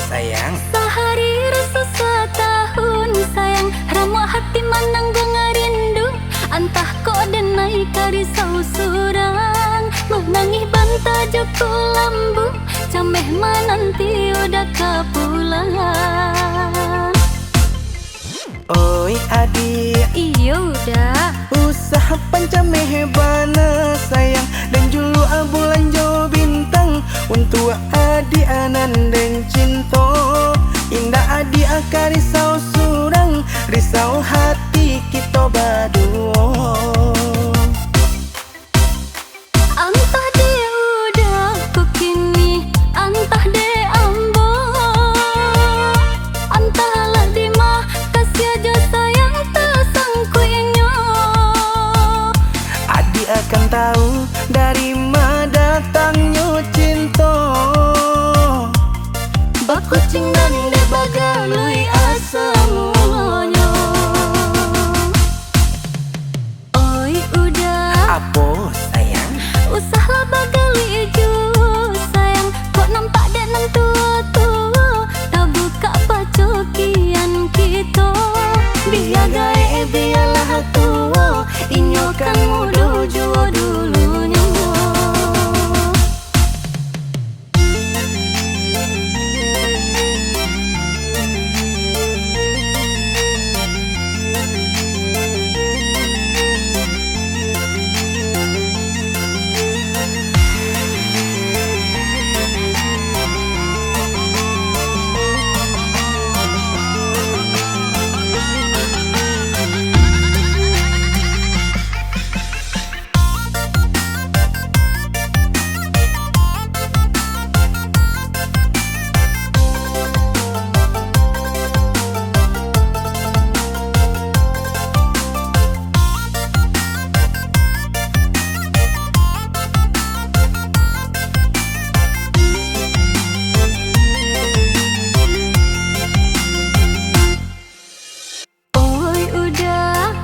sayang. Sehari rasa setahun sayang, ramu hati menanggung rindu. Antah kok denai karisau surang, menangih banta joko lambu. Cameh menanti udah kepulangan. Oi adik, Iyo udah usaha pancameh bana sayang, dan julu bulan jo bintang untuk adik anan dan cinta. Indah adik akar risau surang, risau hati kita berdua. antah dia udah kukini, antah dia ambo, antahlah di mah kasih aja sayang tersangkuinyo. Adik akan tahu dari mana datangnya cinta. Bakucing dan de bagalui asamunyo. Oi udah Apa sayang? usaha bagali ju sayang, kok nampak dek nan tua-tua. Tak buka pacokian kita, biar gae biarlah tua. Inyo kan muda jua dulunya.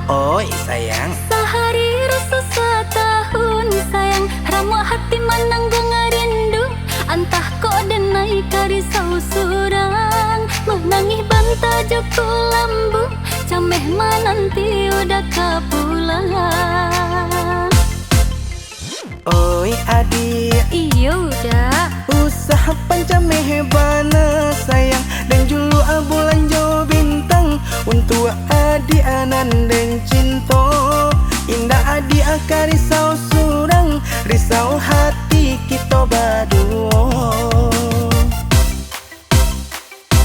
Oi sayang, Sehari rasa setahun sayang, ramu hati menanggung rindu. Antah kok denai karisau surang, menangih banta joko lambu. Cameh menanti udah kepulangan. oi adik, Iyo udah usaha pancameh bana sayang, dan julu bulan jo bintang untuk adik anan dan cinta. Indah adik akar risau surang, risau hati kita berdua.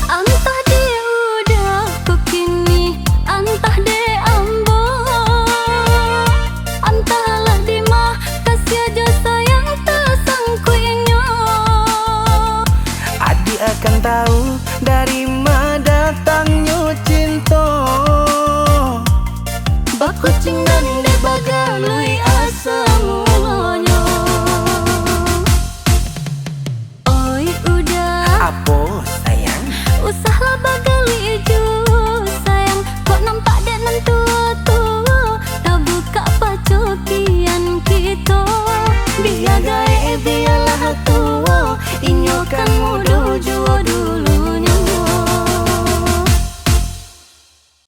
antah dia udah kukini, antah dia ambo, antahlah di mah kasih aja sayang tersangkuinyo. Adik akan tahu dari